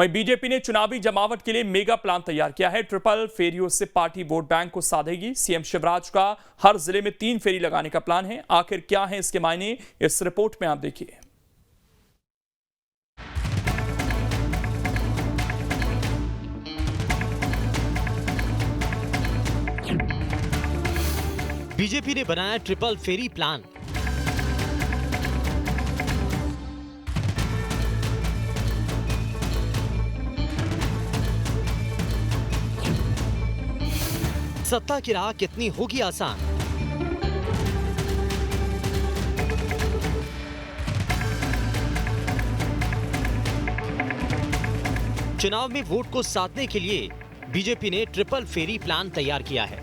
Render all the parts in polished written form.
वहीं बीजेपी ने चुनावी जमावट के लिए मेगा प्लान तैयार किया है। ट्रिपल फेरियों से पार्टी वोट बैंक को साधेगी। सीएम शिवराज का हर जिले में 3 फेरी लगाने का प्लान है। आखिर क्या है इसके मायने, इस रिपोर्ट में आप देखिए। बीजेपी ने बनाया ट्रिपल फेरी प्लान। सत्ता की राह कितनी होगी आसान? चुनाव में वोट को साधने के लिए बीजेपी ने ट्रिपल फेरी प्लान तैयार किया है।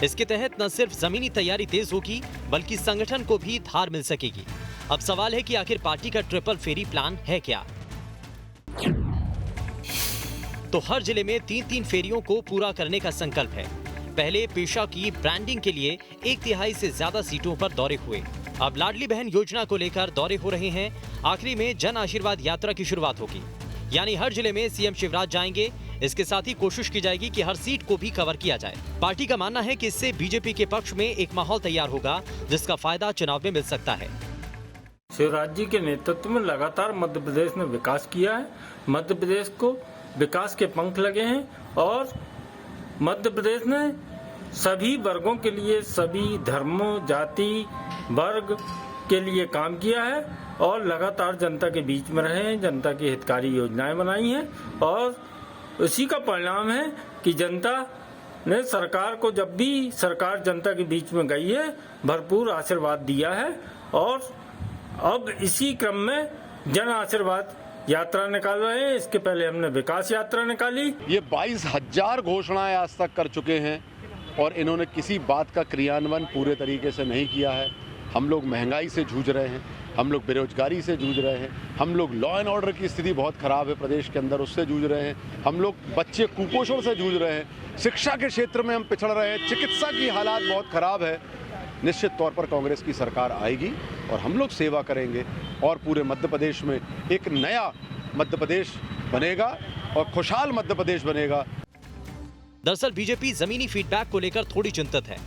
इसके तहत न सिर्फ जमीनी तैयारी तेज होगी बल्कि संगठन को भी धार मिल सकेगी। अब सवाल है कि आखिर पार्टी का ट्रिपल फेरी प्लान है क्या? तो हर जिले में 3-3 फेरियों को पूरा करने का संकल्प है। पहले पेशा की ब्रांडिंग के लिए 1/3 से ज्यादा सीटों पर दौरे हुए। अब लाडली बहन योजना को लेकर दौरे हो रहे हैं। आखिरी में जन आशीर्वाद यात्रा की शुरुआत होगी, यानी हर जिले में सीएम शिवराज जाएंगे। इसके साथ ही कोशिश की जाएगी कि हर सीट को भी कवर किया जाए। पार्टी का मानना है कि इससे बीजेपी के पक्ष में एक माहौल तैयार होगा जिसका फायदा चुनाव में मिल सकता है। शिवराज जी के नेतृत्व में लगातार मध्य प्रदेश ने विकास किया है। मध्य प्रदेश को विकास के पंख लगे हैं और मध्य प्रदेश ने सभी वर्गों के लिए, सभी धर्मों, जाति, वर्ग के लिए काम किया है और लगातार जनता के बीच में रहे हैं। जनता की हितकारी योजनाएं बनाई हैं और उसी का परिणाम है कि जनता ने सरकार को, जब भी सरकार जनता के बीच में गई है, भरपूर आशीर्वाद दिया है। और अब इसी क्रम में जन आशीर्वाद यात्रा निकाल रहे हैं। इसके पहले हमने विकास यात्रा निकाली। ये 22,000 घोषणाएं आज तक कर चुके हैं और इन्होंने किसी बात का क्रियान्वयन पूरे तरीके से नहीं किया है। हम लोग महंगाई से जूझ रहे हैं, हम लोग बेरोजगारी से जूझ रहे हैं, हम लोग लॉ एंड ऑर्डर की स्थिति बहुत खराब है प्रदेश के अंदर, उससे जूझ रहे हैं, हम लोग बच्चे कुपोषण से जूझ रहे हैं, शिक्षा के क्षेत्र में हम पिछड़ रहे हैं, चिकित्सा की हालात बहुत खराब है। निश्चित तौर पर कांग्रेस की सरकार आएगी और हम लोग सेवा करेंगे और पूरे मध्य प्रदेश में एक नया मध्य प्रदेश बनेगा और खुशहाल मध्य प्रदेश बनेगा। दरअसल बीजेपी जमीनी फीडबैक को लेकर थोड़ी चिंतित है।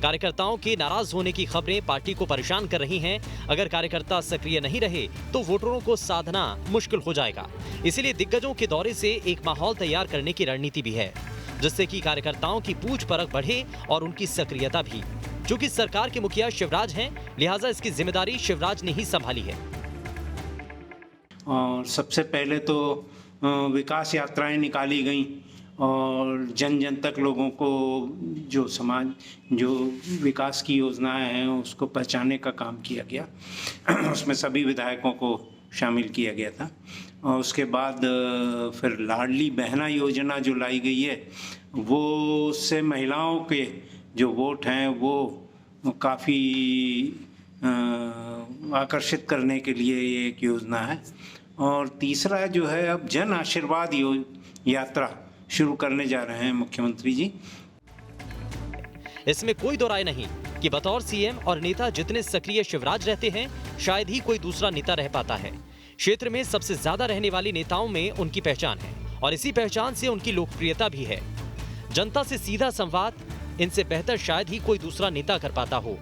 कार्यकर्ताओं के नाराज होने की खबरें पार्टी को परेशान कर रही हैं। अगर कार्यकर्ता सक्रिय नहीं रहे तो वोटरों को साधना मुश्किल हो जाएगा। इसीलिए दिग्गजों के दौरे से एक माहौल तैयार करने की रणनीति भी है, जिससे कि कार्यकर्ताओं की पूछ परख बढ़े और उनकी सक्रियता भी। चूंकि सरकार के मुखिया शिवराज हैं, लिहाजा इसकी जिम्मेदारी शिवराज ने ही संभाली है। और सबसे पहले तो विकास यात्राएं निकाली गई और जन जन तक लोगों को जो विकास की योजनाएं हैं उसको पहचानने का काम किया गया। उसमें सभी विधायकों को शामिल किया गया था। और उसके बाद फिर लाडली बहना योजना जो लाई गई है, वो उससे महिलाओं के जो वोट हैं वो काफ़ी आकर्षित करने के लिए ये एक योजना है। और तीसरा जो है, अब जन आशीर्वाद यात्रा शुरू करने जा रहे हैं मुख्यमंत्री जी। इसमें कोई दो राय नहीं कि बतौर सीएम और नेता जितने सक्रिय शिवराज रहते हैं, शायद ही कोई दूसरा नेता रह पाता है। क्षेत्र में सबसे ज्यादा रहने वाली नेताओं में उनकी पहचान है और इसी पहचान से उनकी लोकप्रियता भी है। जनता से सीधा संवाद, इनसे बेहतर शायद ही कोई दूसरा नेता कर पाता हो।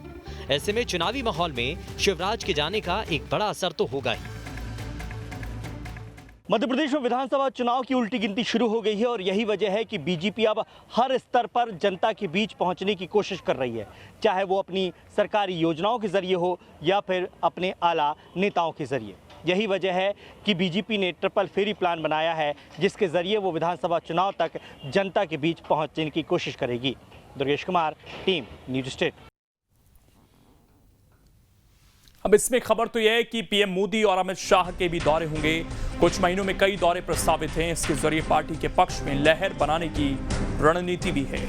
ऐसे में चुनावी माहौल में शिवराज के जाने का एक बड़ा असर तो होगा ही। मध्य प्रदेश में विधानसभा चुनाव की उल्टी गिनती शुरू हो गई है और यही वजह है कि बीजेपी अब हर स्तर पर जनता के बीच पहुंचने की कोशिश कर रही है, चाहे वो अपनी सरकारी योजनाओं के जरिए हो या फिर अपने आला नेताओं के जरिए। यही वजह है कि बीजेपी ने ट्रिपल फेरी प्लान बनाया है, जिसके जरिए वो विधानसभा चुनाव तक जनता के बीच पहुंचने की कोशिश करेगी। Durgesh Kumar, team news state. अब इसमें खबर तो यह है कि पीएम मोदी और अमित शाह के भी दौरे होंगे। कुछ महीनों में कई दौरे प्रस्तावित हैं। इसके जरिए पार्टी के पक्ष में लहर बनाने की रणनीति भी है।